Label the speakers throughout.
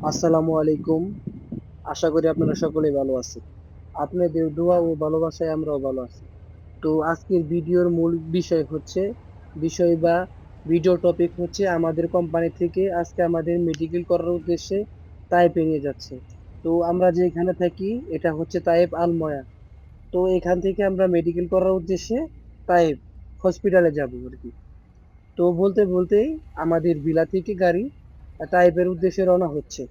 Speaker 1: আসসালামু আলাইকুম। আশা করি আপনারা সকলেই ভালো আছেন। আপনাদের দোয়া ও ভালোবাসায় আমরাও ভালো আছি। তো আজকের ভিডিওর মূল বিষয় বা ভিডিও টপিক হচ্ছে আমাদের কোম্পানি থেকে আজকে আমাদের মেডিকেল করার উদ্দেশ্যে তাইপে নিয়ে যাচ্ছে। তো আমরা যে এখানে থাকি এটা হচ্ছে তাইপ আলময়া। তো এখান থেকে আমরা মেডিকেল করার উদ্দেশ্যে তাইপ হসপিটালে যাব আর কি। তো বলতে বলতেই আমাদের বিলা থেকে গাড়ি তাইপের উদ্দেশ্যে রওনা হচ্ছে।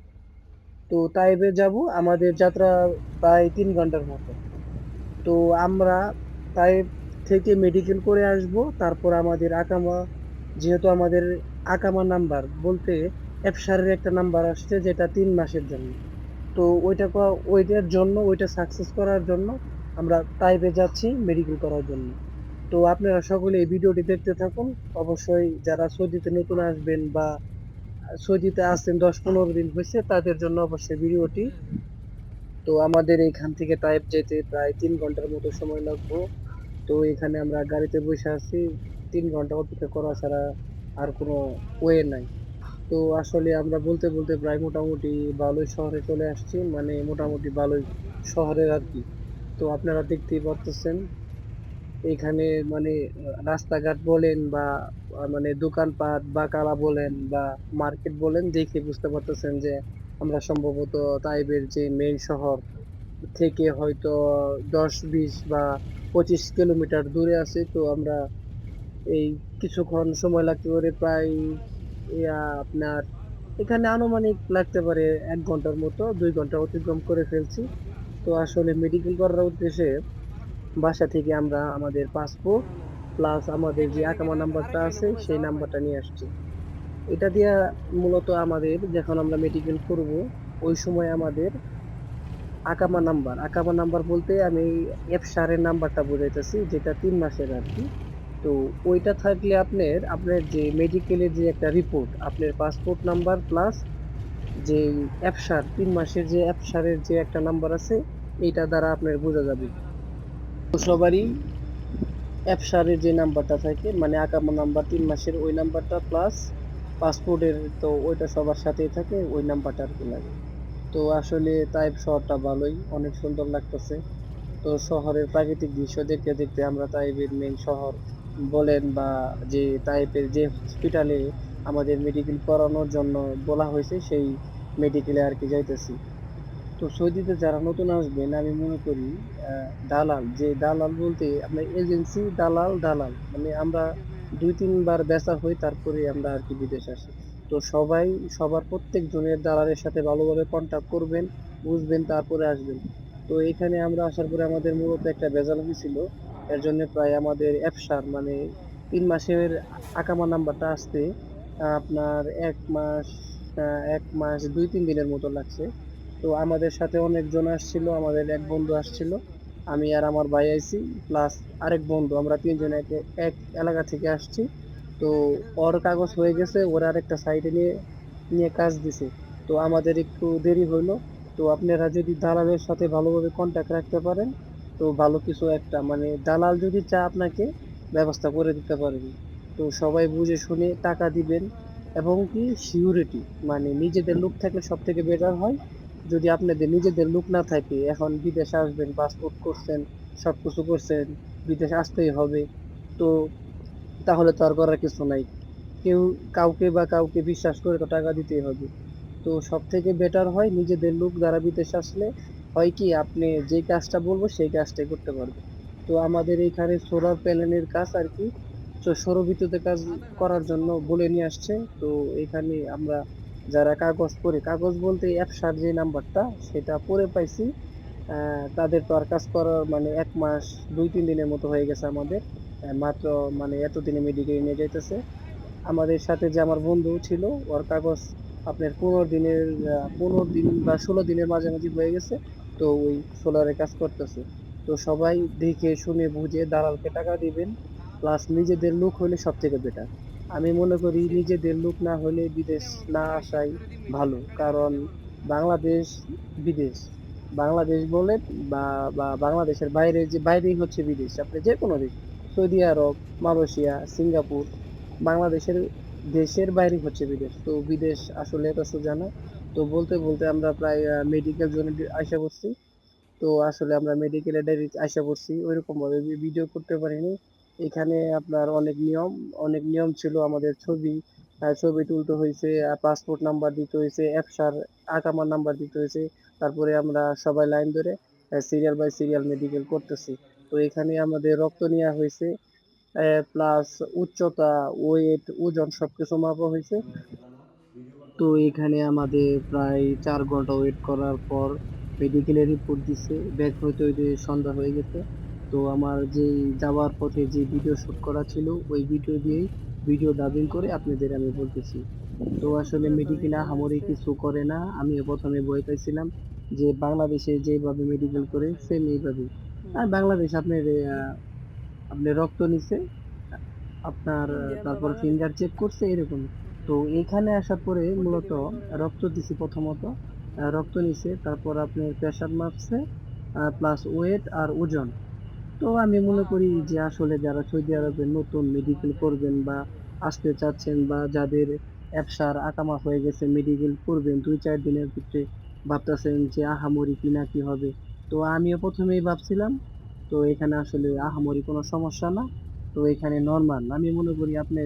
Speaker 1: তো তাইবে যাব, আমাদের যাত্রা প্রায় 3 ঘন্টার মতো। তো আমরা তাইব থেকে মেডিকেল করে আসব, তারপর আমাদের আকামা, যেহেতু আমাদের আকামা নাম্বার বলতে এফসারের একটা নাম্বার আসছে যেটা 3 মাসের জন্য। তো ওইটার জন্য, ওইটা সাকসেস করার জন্য আমরা তাইবে যাচ্ছি মেডিকেল করার জন্য। তো আপনারা সকলে এই ভিডিওটি দেখতে থাকুন। অবশ্যই যারা সৌদিতে নতুন আসবেন বা সৌদিতে আছেন 10-15 দিন হয়েছে তাদের জন্য অবশ্যই ভিডিওটি। তো আমাদের এইখান থেকে তাইপ যেতে প্রায় 3 ঘন্টার মতো সময় লাগবে। তো এখানে আমরা গাড়িতে বসে আছি, 3 ঘন্টা অপেক্ষা করা ছাড়া আর কোনো ওয়ে নাই। তো আসলে আমরা বলতে বলতে প্রায় মোটামুটি ভালোই শহরে চলে আসছি, মানে মোটামুটি ভালোই শহরের আর কি। তো আপনারা দেখতেই পারতেছেন এখানে, মানে রাস্তাঘাট বলেন বা মানে দোকানপাট বা কালা বলেন বা মার্কেট বলেন, দেখে বুঝতে পারতেছেন যে আমরা সম্ভবত তাইবের যে মেইন শহর থেকে হয়তো 10, 20 বা 25 কিলোমিটার দূরে আছে। তো আমরা এই কিছুক্ষণ সময় লাগতে পারে, প্রায় আপনার এখানে আনুমানিক লাগতে পারে 1 ঘন্টার মতো, 2 ঘন্টা অতিক্রম করে ফেলছি। তো আসলে মেডিকেল করার উদ্দেশ্যে বাসা থেকে আমরা আমাদের পাসপোর্ট প্লাস আমাদের যে আকামা নাম্বারটা আছে সেই নাম্বারটা নিয়ে আসছি। এটা দিয়ে মূলত আমাদের যখন আমরা মেডিকেল করব ওই সময় আমাদের আকামা নাম্বার বলতে আমি এফসারের নাম্বারটা বোঝাইতেছি, যেটা 3 মাসের আর কি। তো ওইটা থাকলে আপনার আপনার যে মেডিকেলের যে একটা রিপোর্ট, আপনার পাসপোর্ট নাম্বার প্লাস যে এফসার 3 মাসের যে এফসারের যে একটা নাম্বার আছে, এইটা দ্বারা আপনার বোঝা যাবে। তো সবারই এফসারের যে নাম্বারটা থাকে, মানে আকামা নাম্বার 3 মাসের ওই নাম্বারটা প্লাস পাসপোর্টের, তো ওইটা সবার সাথেই থাকে, ওই নাম্বারটা আর কি লাগে। তো আসলে তাইপ শহরটা ভালোই, অনেক সুন্দর লাগতেছে। তো শহরের প্রাকৃতিক দৃশ্য দেখতে দেখতে আমরা তাইপের মেইন শহর বলেন বা যে তাইপের যে হসপিটালে আমাদের মেডিকেল করানোর জন্য বলা হয়েছে সেই মেডিকেলে আর কি যাইতেছি। তো সৌদিতে যারা নতুন আসবেন আমি মনে করি দালাল বলতে আপনার এজেন্সি দালাল মানে আমরা 2-3 বার বেচা হই, তারপরে আমরা আর কি বিদেশ আসি। তো সবাই সবার প্রত্যেক জনের দালালের সাথে ভালোভাবে কন্টাক্ট করবেন, বুঝবেন, তারপরে আসবেন। তো এখানে আমরা আসার পরে আমাদের মূলত একটা ভেজাল হয়েছিল। এর জন্য প্রায় আমাদের এফসার মানে 3 মাসের আকামা নাম্বারটা আসতে আপনার 1 মাস, 1 মাস 2-3 দিনের মতো লাগছে। তো আমাদের সাথে অনেকজন আসছিল, আমাদের এক বন্ধু আসছিল, আমি আর আমার ভাই আইছি, প্লাস আরেক বন্ধু, আমরা তিনজন এক এক এলাকা থেকে আসছি। তো ওর কাগজ হয়ে গেছে, ওরা আরেকটা সাইডে নিয়ে নিয়ে কাজ দিছে। তো আমাদের একটু দেরি হইলো। তো আপনারা যদি দালালের সাথে ভালোভাবে কন্ট্যাক্ট রাখতে পারেন, তো ভালো কিছু একটা, মানে দালাল যদি চা আপনাকে ব্যবস্থা করে দিতে পারেন। তো সবাই বুঝে শুনে টাকা দিবেন, এবং কি সিউরিটি, মানে নিজেদের লোক থাকলে সব থেকে বেটার হয়। যদি আপনাদের নিজেদের লোক না থাকে, এখন বিদেশে আসবেন, পাসপোর্ট করছেন, সবকিছু করছেন, বিদেশে আসতেই হবে, তো তাহলে তো আর করার কিছু নাই। কেউ কাউকে বিশ্বাস করে তো টাকা দিতেই হবে। তো সব থেকে বেটার হয় নিজেদের লোক দ্বারা বিদেশে আসলে হয় কি আপনি যে কাজটা বলবো সেই কাজটাই করতে পারবেন। তো আমাদের এখানে সোলার প্যানেলের কাজ আর কি, তো সৌর বিদ্যুতের কাজ করার জন্য বলে নিয়ে আসছে। তো এখানে আমরা যারা কাগজ বলতে অ্যাপসার যে নাম্বারটা সেটা পরে পাইছি, তাদের তো আর কাজ করার মানে 1 মাস 2-3 দিনের মতো হয়ে গেছে আমাদের, মাত্র মানে এতদিনে মেডিকেল নিয়ে যাইতেছে। আমাদের সাথে যে আমার বন্ধু ছিল, ওর কাগজ আপনার 15 দিন বা 16 দিনের মাঝামাঝি হয়ে গেছে। তো ওই সোলারে কাজ করতেছে। তো সবাই দেখে শুনে বুঝে দালালকে টাকা দিবেন, প্লাস নিজেদের লোক হলে সব থেকে বেটার। আমি মনে করি নিজেদের লোক না হলে বিদেশ না আসাই ভালো, কারণ বাংলাদেশ বিদেশ, বাংলাদেশ বলেন বা বা বাংলাদেশের বাইরে, যে বাইরেই হচ্ছে বিদেশ, আপনি যে কোনো দেশ, সৌদি আরব, মালয়েশিয়া, সিঙ্গাপুর, বাংলাদেশের দেশের বাইরে হচ্ছে বিদেশ। তো বিদেশ আসলে এত সোজা না। তো বলতে বলতে আমরা প্রায় মেডিকেল জোনে আইসা পড়ছি। তো আসলে আমরা মেডিকেলে ডাইরেক্ট আইসা পড়ছি, ওইরকম ভাবে ভিডিও করতে পারিনি। এখানে আপনার অনেক নিয়ম ছিল। আমাদের ছবি তুলতে হয়েছে, পাসপোর্ট নাম্বার দিতে হয়েছে, এফসার আকামার নাম্বার দিতে হয়েছে। তারপরে আমরা সবাই লাইন ধরে সিরিয়াল বাই সিরিয়াল মেডিকেল করতেছি। তো এখানে আমাদের রক্ত নেওয়া হয়েছে, প্লাস উচ্চতা, ওয়েট, ওজন সবকিছু মাপা হয়েছে। তো এখানে আমাদের প্রায় 4 ঘন্টা ওয়েট করার পর মেডিকেলের রিপোর্ট দিচ্ছে। ব্যাক হইতে হইতে সন্ধ্যা হয়ে গেছে। তো আমার যে যাওয়ার পথে যে ভিডিও শুট করা ছিল, ওই ভিডিও দিয়েই ভিডিও ডাবিং করে আপনাদের আমি বলতেছি। তো আসলে মেডিকেল আহামরি কিছু করে না। আমি প্রথমে ভয় পাইছিলাম যে বাংলাদেশে যেভাবে মেডিকেল করে সেম এইভাবে। আর বাংলাদেশ আপনি রক্ত নিছে, আপনার তারপর ফিঙ্গার চেক করছে এরকম। তো এখানে আসার পরে মূলত রক্ত দিছি প্রথমত, রক্ত নিছে, তারপর আপনার প্রেসার মাপছে, প্লাস ওয়েট আর ওজন। তো আমি মনে করি যে আসলে যারা সৌদি আরবে নতুন মেডিকেল করবেন বা আসতে চাচ্ছেন, বা যাদের ব্যবসার আকামা হয়ে গেছে, মেডিকেল করবেন 2-4 দিনের ভিতরে, ভাবতেছেন যে আহামরি কি না কি হবে। তো আমিও প্রথমেই ভাবছিলাম। তো এখানে আসলে আহামরি কোনো সমস্যা না। তো এখানে নর্মাল আমি মনে করি। আপনি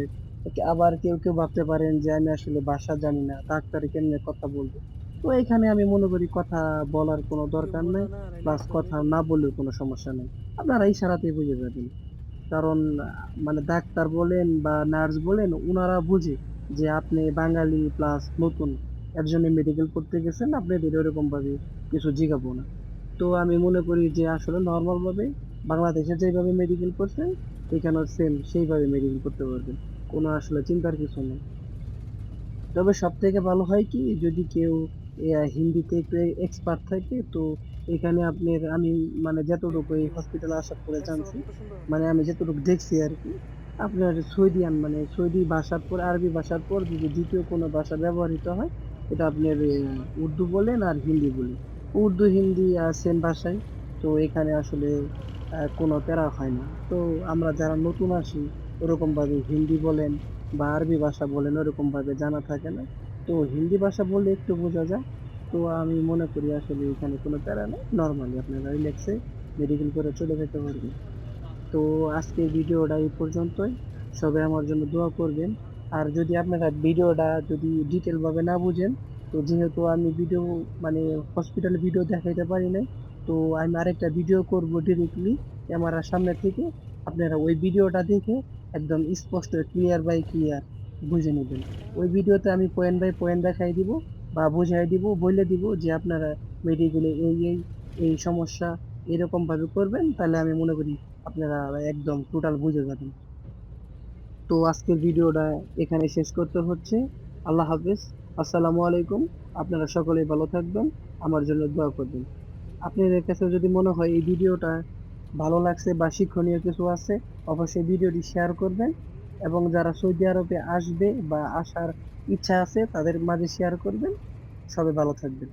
Speaker 1: আবার কেউ কেউ ভাবতে পারেন যে আমি আসলে ভাষা জানি না, ডাক্তার কেমনে কথা বলবো। তো এখানে আমি মনে করি কথা বলার কোনো দরকার নাই, প্লাস কথা না বললেও কোনো সমস্যা নেই। আপনারা ইশারাতেই বুঝে যাবেন। কারণ মানে ডাক্তার বলেন বা নার্স বলেন, উনারা বুঝে যে আপনি বাঙালি প্লাস নতুন একজনে মেডিকেল করতে গেছেন, আপনাদের এরকম ভাবে কিছু জিজ্ঞাবো না। তো আমি মনে করি যে আসলে নর্মাল ভাবে বাংলাদেশে যেভাবে মেডিকেল করছেন, এখানেও সেম সেইভাবে মেডিকেল করতে পারবেন। কোনো আসলে চিন্তার কিছু নেই। তবে সবথেকে ভালো হয় কি, যদি কেউ হিন্দিতে একটু এক্সপার্ট থাকে, তো এখানে আপনার আমি মানে যতটুকু এই হসপিটালে আসার পরে জানছি, মানে আমি যতটুকু দেখছি আর কি, আপনার সৌদি ভাষার পর, আরবি ভাষার পর যদি দ্বিতীয় কোনো ভাষা ব্যবহৃত হয়, এটা আপনার উর্দু বলেন আর হিন্দি বলেন। উর্দু হিন্দি সেম ভাষায়। তো এখানে আসলে কোনো প্যারা হয় না। তো আমরা যারা নতুন আসি, ওরকম ভাবে হিন্দি বলেন বা আরবি ভাষা বলেন ওরকম ভাবে জানা থাকে না। তো হিন্দি ভাষা বললে একটু বোঝা যায়। তো আমি মনে করি আসলে এখানে কোনো প্যারা নেই, নর্মালি আপনারা রিল্যাক্সে মেডিকেল করে চলে যেতে পারবেন। তো আজকের ভিডিওটা এই পর্যন্তই। সবাই আমার জন্য দোয়া করবেন। আর যদি আপনারা ভিডিওটা যদি ডিটেল ভাবে না বুঝেন, তো যেহেতু আমি ভিডিও মানে হসপিটাল ভিডিও দেখাইতে পারি নাই, তো আমি আরেকটা ভিডিও করব ডিরেক্টলি ক্যামেরার সামনে থেকে। আপনারা ওই ভিডিওটা দেখে একদম স্পষ্ট ক্লিয়ার বাই ক্লিয়ার বুঝে নেবেন। ওই ভিডিওতে আমি পয়েন্ট বাই পয়েন্ট দেখাই দিব বা বুঝাই দিব, বলে দিব যে আপনারা মেডিকেলে এই সমস্যা এরকম ভাবে করবেন, তাহলে আমি মনে করি আপনারা একদম টোটাল বুঝে যাবেন। তো আজকের ভিডিওটা এখানে শেষ করতে হচ্ছে। আল্লাহ হাফেজ। আসসালামু আলাইকুম। আপনারা সকলেই ভালো থাকবেন, আমার জন্য দোয়া করবেন। আপনাদের কাছে যদি মনে হয় এই ভিডিওটা ভালো লাগছে বা শিক্ষণীয় কিছু আছে, অবশ্যই ভিডিওটি শেয়ার করবেন। এবং যারা সৌদি আরবে আসবে বা আসার ইচ্ছা আছে, তাদের মাঝে শেয়ার করবেন। সবাই ভালো থাকবেন।